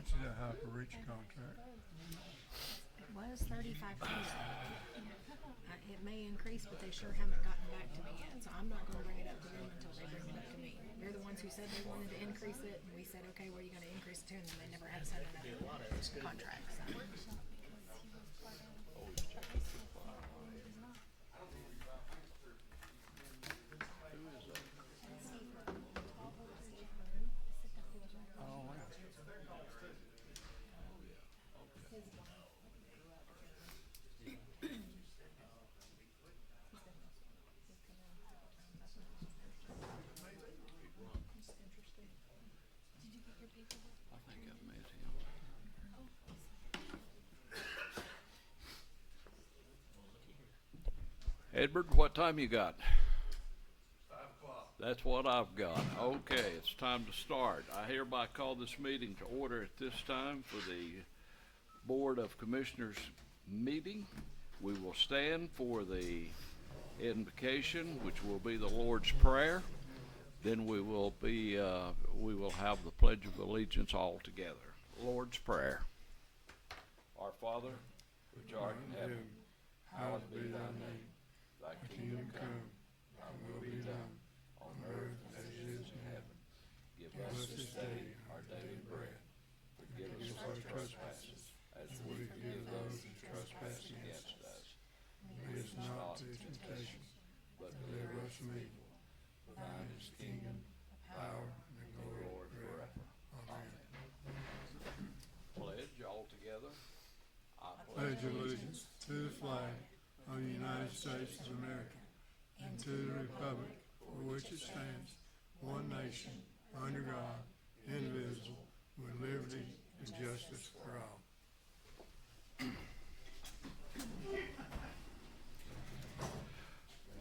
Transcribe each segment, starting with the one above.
much is that hyper reach contract? It was 3,500. It may increase, but they sure haven't gotten back to me yet. So I'm not going to bring it up to them until they bring it up to me. They're the ones who said they wanted to increase it, and we said, okay, where are you going to increase it to? And they never have sent another contract. So. I think I've met him. Edward, what time you got? 5 o'clock. That's what I've got. Okay, it's time to start. I hereby call this meeting to order at this time for the Board of Commissioners meeting. We will stand for the invocation, which will be the Lord's Prayer. Then we will have the Pledge of Allegiance all together. Lord's Prayer. Our Father, which art in heaven, hallowed be thy name. Thy kingdom come, thy will be done, on earth as it is in heaven. Give us this day our daily bread. Forgive us our trespasses, as we forgive those who trespass against us. Lead us not into temptation, but deliver us from evil. For thine is the kingdom, power, and glory forever. Amen. Pledge all together. I Pledge allegiance to the flag of the United States of America and to the republic for which it stands, one nation, under God, indivisible, with liberty and justice for all.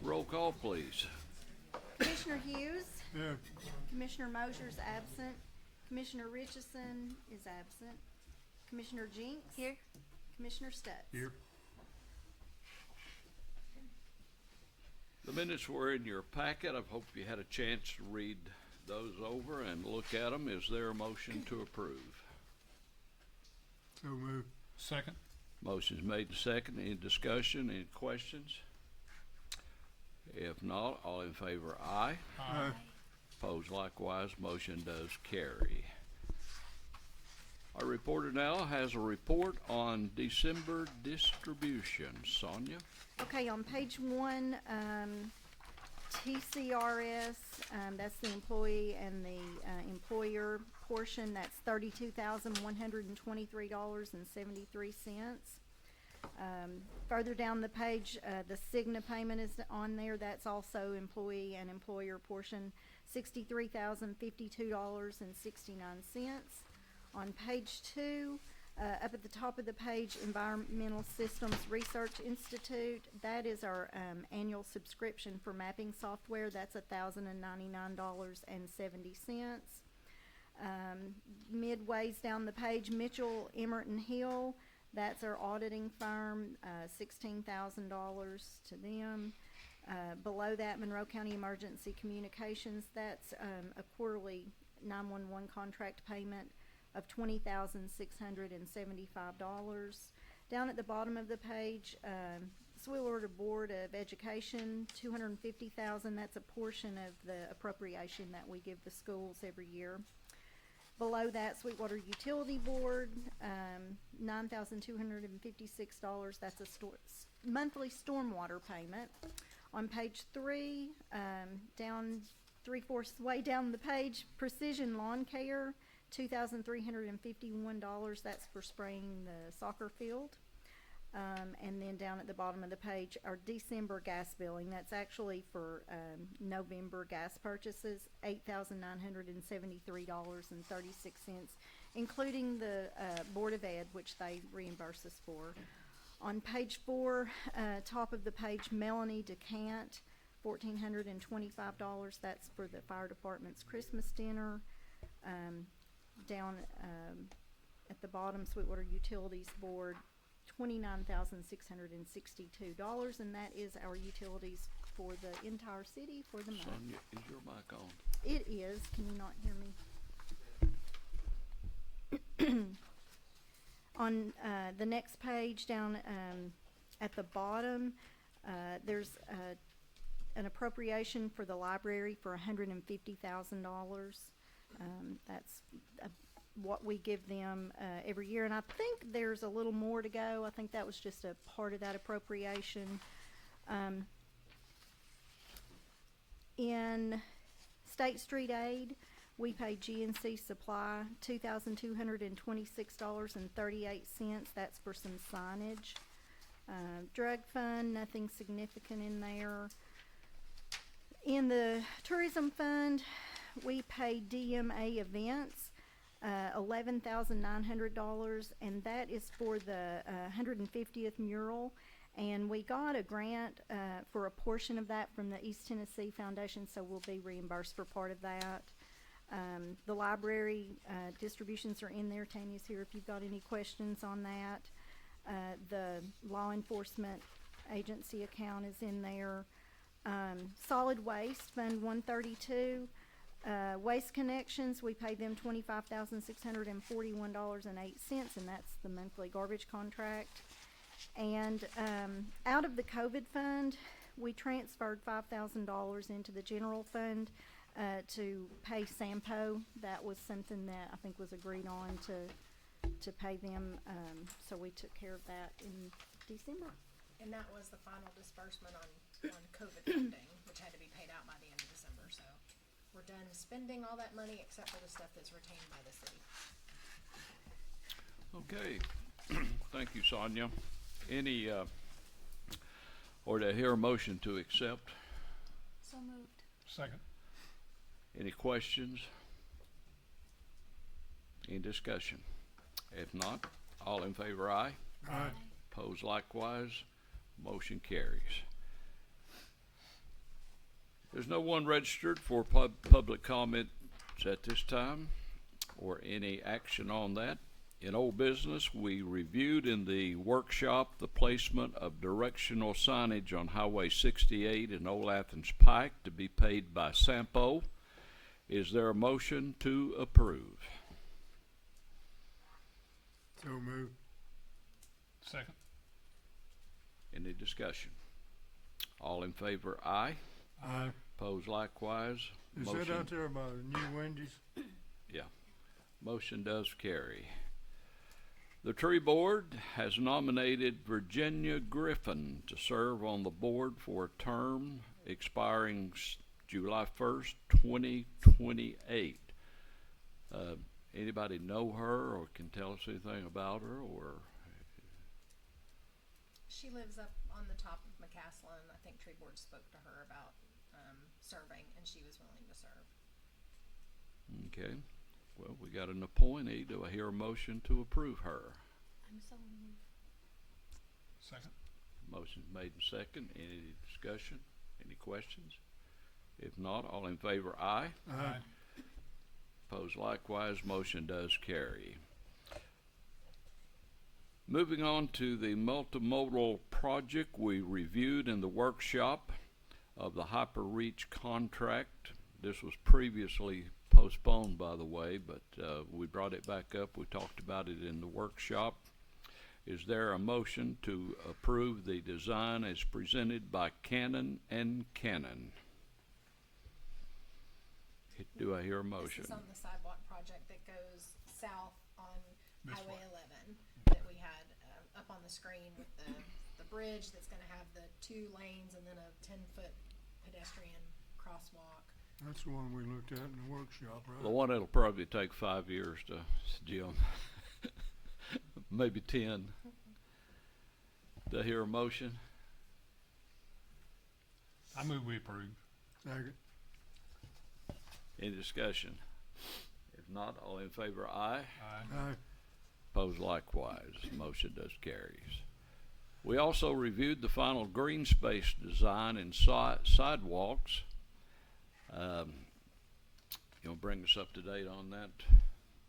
Roll call, please. Commissioner Hughes, Here, Commissioner Mosier's absent, Commissioner Richardson is absent, Commissioner Jinks. Here. Commissioner Stutz. here. The minutes were in your packet. I hope you had a chance to read those over and look at them. Is there a motion to approve? So move. Second. Motion's made and second. Any discussion? Any questions? If not, all in favor, aye. Aye. Opposed likewise, motion does carry. Our reporter now has a report on December distribution. Sonia? Okay, on page 1, TCRS, that's the employee and the employer portion, that's $32,123.73. Further down the page, the Cigna payment is on there. That's also employee and employer portion, $63,052.69. On page 2, up at the top of the page, Environmental Systems Research Institute. That is our annual subscription for mapping software. That's $1,099.70. Midways down the page, Mitchell, Emerton Hill. That's our auditing firm, $16,000 to them. Below that, Monroe County Emergency Communications. That's a quarterly 911 contract payment of $20,675. Down at the bottom of the page, Sweetwater Board of Education, $250,000. That's a portion of the appropriation that we give the schools every year. Below that, Sweetwater Utility Board, $9,256. That's a monthly stormwater payment. On page 3, down 3/4 way down the page, Precision Lawn Care, $2,351. That's for spraying the soccer field. And then down at the bottom of the page, our December gas billing. That's actually for November gas purchases, $8,973.36, including the Board of Ed, which they reimburse us for. On page 4, top of the page, Melanie DeCant, $1,425. That's for the fire department's Christmas dinner. Down at the bottom, Sweetwater Utilities Board, $29,662, and that is our utilities for the entire city for the month. Sonia, is your mic on? It is. Can you not hear me? On the next page down at the bottom, there's an appropriation for the library for $150,000. That's what we give them every year, and I think there's a little more to go. I think that was just a part of that appropriation. In State Street Aid, we pay GNC Supply $2,226.38. That's for some signage. Drug fund, nothing significant in there. In the tourism fund, we pay DMA events $11,900, and that is for the 150th mural. And we got a grant for a portion of that from the East Tennessee Foundation, so we'll be reimbursed for part of that. The library distributions are in there. Tanya's here if you've got any questions on that. The law enforcement agency account is in there. Solid Waste, Fund 132. Waste Connections, we pay them $25,641.08, and that's the monthly garbage contract. And out of the COVID fund, we transferred $5,000 into the general fund to pay Sampo. That was something that I think was agreed on to pay them, so we took care of that in December. And that was the final disbursement on COVID funding, which had to be paid out by the end of December, so we're done spending all that money except for the stuff that's retained by the city. Okay, thank you, Sonia. Any, or to hear a motion to accept? So moved. Second. Any questions? Any discussion? If not, all in favor, aye. Aye. Opposed likewise, motion carries. There's no one registered for public comment at this time or any action on that. In old business, we reviewed in the workshop the placement of directional signage on Highway 68 in Old Athens Pike to be paid by Sampo. Is there a motion to approve? So moved. Second. Any discussion? All in favor, aye. Aye. Opposed likewise. Is Motion- that out there by the new Wendy's? Yeah. Motion does carry. The Tree Board has nominated Virginia Griffin to serve on the board for a term expiring July 1st, 2028. Anybody know her or can tell us anything about her, or? She lives up on the top of McCaslin. I think Tree Board spoke to her about serving, and she was willing to serve. Okay. Well, we got an appointee. Do I hear a motion to approve her? I'm so moved. Second. Motion made and second. Any discussion? Any questions? If not, all in favor, aye. Aye. Opposed likewise, motion does carry. Moving on to the multimodal project we reviewed in the workshop of the HyperReach contract. This was previously postponed, by the way, but we brought it back up. We talked about it in the workshop. Is there a motion to approve the design as presented by Cannon and Cannon? Do I hear a motion? This is on the sidewalk project that goes south on This Highway one. 11 that we had up on the screen with the bridge that's going to have the 2 lanes and then a 10-foot pedestrian crosswalk. That's the one we looked at in the workshop, right? The one that'll probably take 5 years to, Jim. Maybe 10. Do I hear a motion? I move we approve. Second. Any discussion? If not, all in favor, aye. Aye. Opposed likewise. Motion does carries. We also reviewed the final green space design and sidewalks. You want to bring us up to date on that?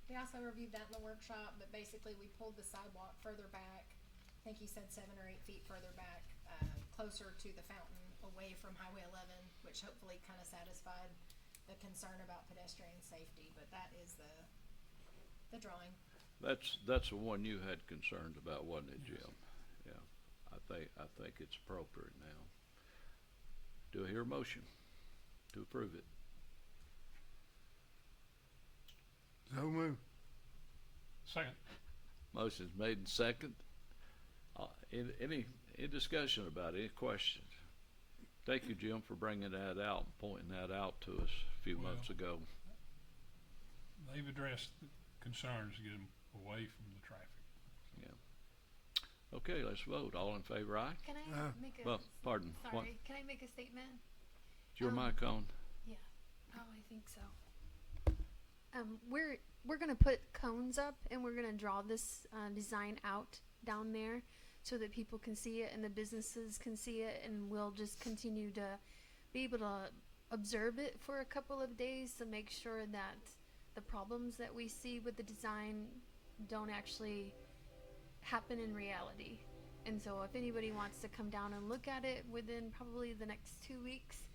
We also reviewed that in the workshop, but basically we pulled the sidewalk further back. I think he said 7 or 8 feet further back, closer to the fountain, away from Highway 11, which hopefully kind of satisfied the concern about pedestrian safety. But that is the drawing. That's the one you had concerns about, wasn't it, Jim? Yeah, I think it's appropriate now. Do I hear a motion to approve it? So move. Second. Motion's made and second. Any discussion about it? Any questions? Thank you, Jim, for bringing that out and pointing that out to us a few months ago. They've addressed the concerns to get them away from the traffic. Yeah. Okay, let's vote. All in favor, aye? Can I make a? Well, pardon. Sorry. What? Can I make a statement? Is your mic on? Yeah. Oh, I think so. We're gonna put cones up, and we're gonna draw this design out down there, so that people can see it and the businesses can see it, and we'll just continue to be able to observe it for a couple of days to make sure that the problems that we see with the design don't actually happen in reality. And so if anybody wants to come down and look at it within probably the next 2 weeks,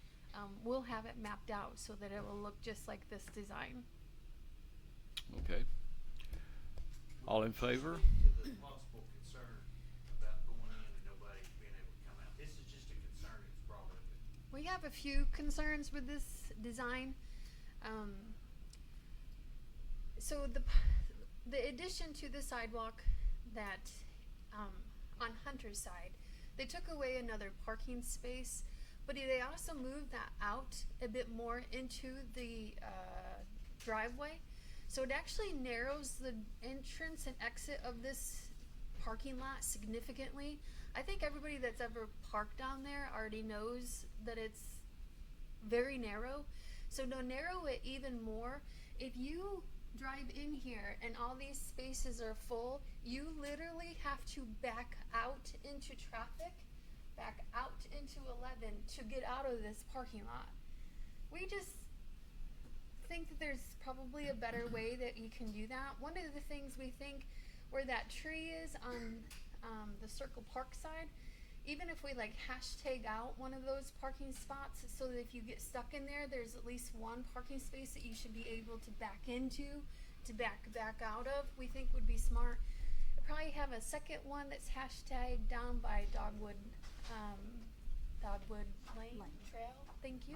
we'll have it mapped out so that it will look just like this design. Okay. All in favor? To the possible concern about going in and nobody being able to come out. This is just a concern that's brought up. We have a few concerns with this design. So the addition to the sidewalk that on Hunter's side, they took away another parking space, but they also moved that out a bit more into the driveway. So it actually narrows the entrance and exit of this parking lot significantly. I think everybody that's ever parked down there already knows that it's very narrow. So to narrow it even more, if you drive in here and all these spaces are full, you literally have to back out into traffic, back out into 11 to get out of this parking lot. We just think that there's probably a better way that you can do that. One of the things we think where that tree is on the Circle Park side, even if we like hashtag out one of those parking spots so that if you get stuck in there, there's at least one parking space that you should be able to back into, to back out of, we think would be smart. Probably have a second one that's hashtagged down by Dogwood Lane Trail. Thank you.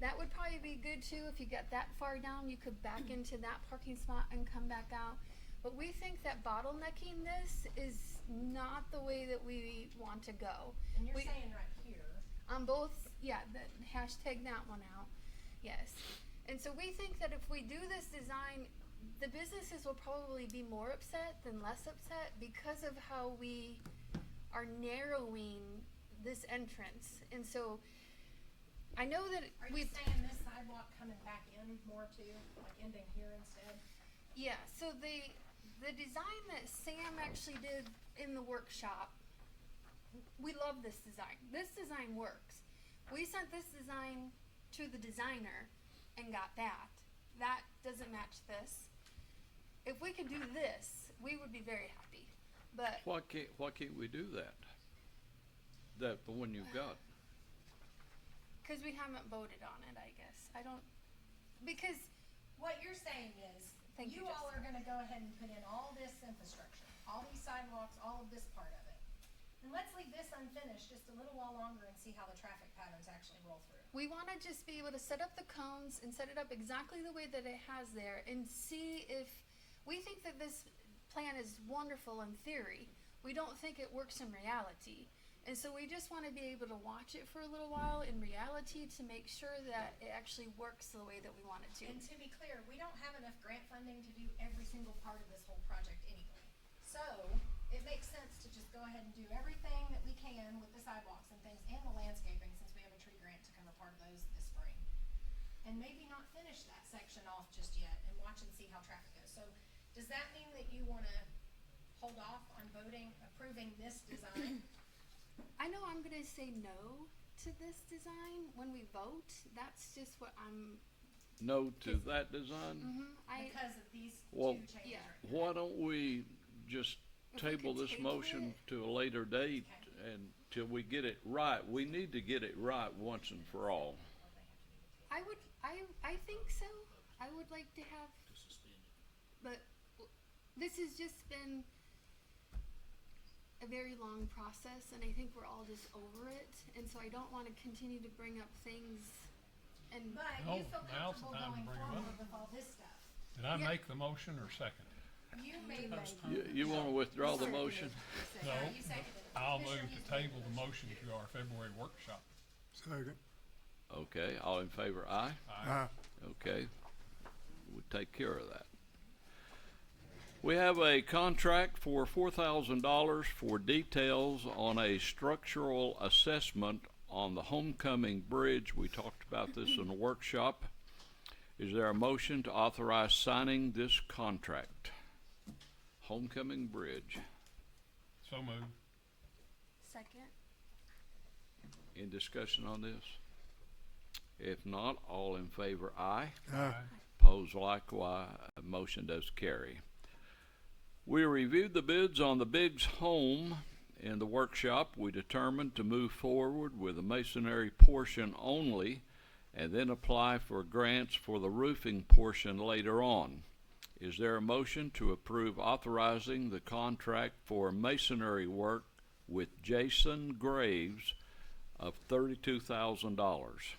That would probably be good too. If you get that far down, you could back into that parking spot and come back out. But we think that bottlenecking this is not the way that we want to go. And you're saying right here. On both, yeah, hashtag that one out. Yes. And so we think that if we do this design, the businesses will probably be more upset than less upset because of how we are narrowing this entrance. And so I know that Are you saying this sidewalk coming back in more too, like ending here instead? yeah, so the design that Sam actually did in the workshop, we love this design. This design works. We sent this design to the designer and got that. That doesn't match this. If we could do this, we would be very happy. But Why can't we do that? The one you've got. because we haven't voted on it, I guess. Because What you're saying is, Thank you, you all Jessica. are gonna go ahead and put in all this infrastructure, all these sidewalks, all of this part of it. And let's leave this unfinished just a little while longer and see how the traffic patterns actually roll through. we want to just be able to set up the cones and set it up exactly the way that it has there and see if we think that this plan is wonderful in theory. We don't think it works in reality. And so we just want to be able to watch it for a little while in reality to make sure that it actually works the way that we want it to. And to be clear, we don't have enough grant funding to do every single part of this whole project anyway. So it makes sense to just go ahead and do everything that we can with the sidewalks and things and the landscaping, since we have a tree grant to cover part of those this spring. And maybe not finish that section off just yet and watch and see how traffic goes. So does that mean that you wanna hold off on approving this design? I know I'm going to say no to this design when we vote. That's just what I'm. No to that design? Because of these Well, two changes yeah. right here. Why don't we just If we table could this table motion it. to a later date and till we get it right? We need to get it right once and for all. I think so. I would like to have. But this has just been a very long process, and I think we're all just over it. And so I don't want to continue to bring up things. And But No, you feel now's the comfortable time to going bring it up. forward with all this stuff. Did I Yeah. make the motion or second it? You made You wanna withdraw the motion? No. You seconded it. I'll move Commissioner to Hughes table made the motion to our February workshop. Second. Okay, all in favor, aye? Aye. Okay, we'll take care of that. We have a contract for $4,000 for details on a structural assessment on the Homecoming Bridge. We talked about this in the workshop. Is there a motion to authorize signing this contract? Homecoming Bridge. So moved. second. Any discussion on this? If not, all in favor, aye. Aye. Opposed likewise, motion does carry. We reviewed the bids on the Biggs home in the workshop. We determined to move forward with the masonry portion only and then apply for grants for the roofing portion later on. Is there a motion to approve authorizing the contract for masonry work with Jason Graves of $32,000?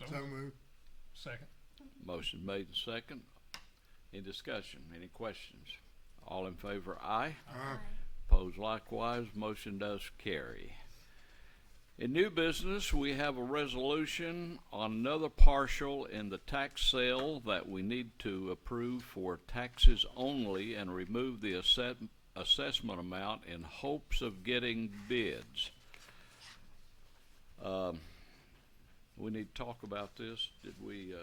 So moved. Second. Motion made and second. Any discussion? Any questions? All in favor, aye. Aye. Opposed likewise, motion does carry. In new business, we have a resolution on another partial in the tax sale that we need to approve for taxes only and remove the assessment amount in hopes of getting bids. We need to talk about this. Did we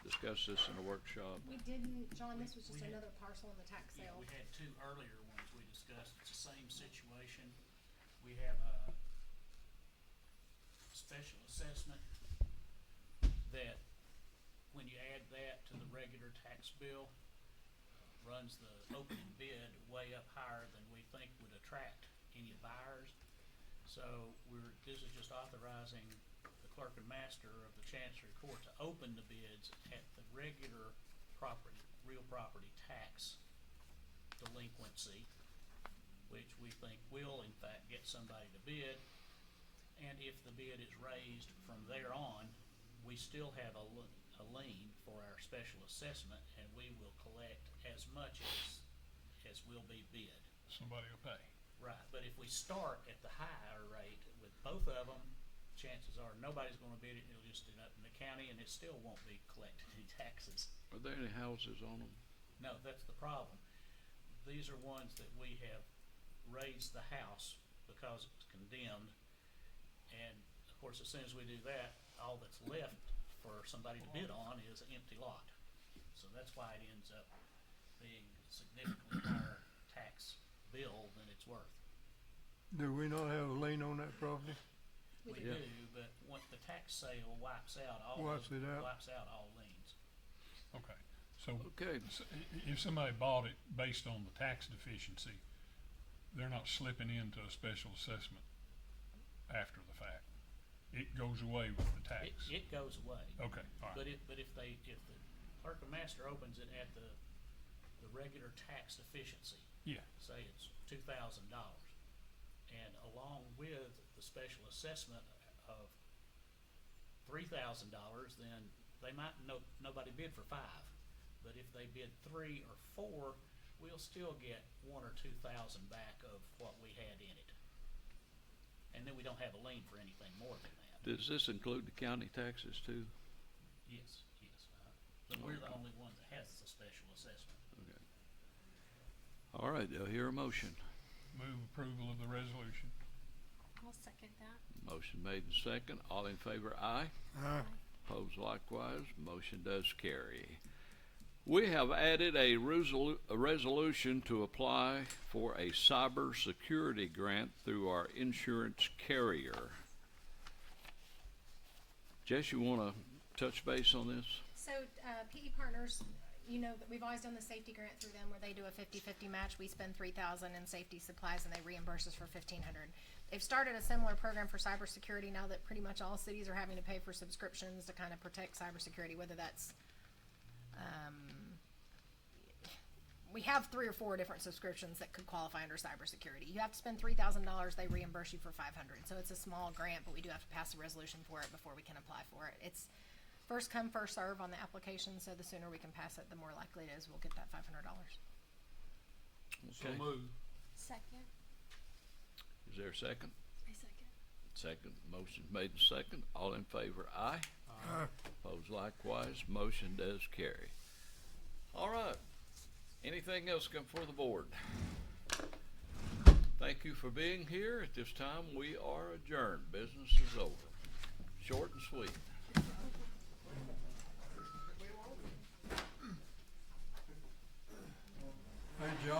discuss this in the workshop? We didn't, John, this was just We had- another parcel in the tax Yeah, sale. we had two earlier ones we discussed. It's the same situation. We have a special assessment that, when you add that to the regular tax bill, runs the opening bid way up higher than we think would attract any buyers. So this is just authorizing the clerk and master of the Chancery Court to open the bids at the regular real property tax delinquency, which we think will in fact get somebody to bid. And if the bid is raised from there on, we still have a lien for our special assessment, and we will collect as much as will be bid. Somebody will pay. Right, but if we start at the higher rate with both of them, chances are nobody's gonna bid it, and it'll just end up in the county, and it still won't be collecting any taxes. Are there any houses on them? No, that's the problem. These are ones that we have raised the house because it's condemned, and of course, as soon as we do that, all that's left for somebody to bid on is an empty lot. So that's why it ends up being a significantly higher tax bill than it's worth. Do we not have a lien on that property? We Yeah. do, but once the tax sale wipes out all Wipes it out. wipes out all liens. Okay. So Okay, if somebody bought it based on the tax deficiency, they're not slipping into a special assessment after the fact. It goes away with the tax. It goes away. Okay, all right. But if the clerk of master opens it at the regular tax deficiency, Yeah, say it's $2,000, and along with the special assessment of $3,000, then they might nobody bid for 5, but if they bid 3 or 4, we'll still get 1 or 2,000 back of what we had in it, and then we don't have a lien for anything more than that. does this include the county taxes too? Yes, but we're the only one that has the special assessment. Okay. All right, do I hear a motion? move approval of the resolution. I'll second that. Motion made and second. All in favor, aye. Aye. Opposed likewise, motion does carry. We have added a resolution to apply for a cybersecurity grant through our insurance carrier. Jess, you want to touch base on this? So, PE Partners, you know that we've always done the safety grant through them where they do a 50-50 match. We spend $3,000 in safety supplies and they reimburse us for $1,500. They've started a similar program for cybersecurity now that pretty much all cities are having to pay for subscriptions to kind of protect cybersecurity, whether that's have 3 or 4 different subscriptions that could qualify under cybersecurity. You have to spend $3,000. They reimburse you for $500. So it's a small grant, but we do have to pass a resolution for it before we can apply for it. It's first come, first serve on the application. So the sooner we can pass it, the more likely it is we'll get that $500. So Okay. moved. Second. Is there a second? I second. Second. Motion's made and second. All in favor, aye. Aye. Opposed likewise. Motion does carry. All right. Anything else come before the board? Thank you for being here. At this time, we are adjourned. Business is over. Short and sweet. Hey, John.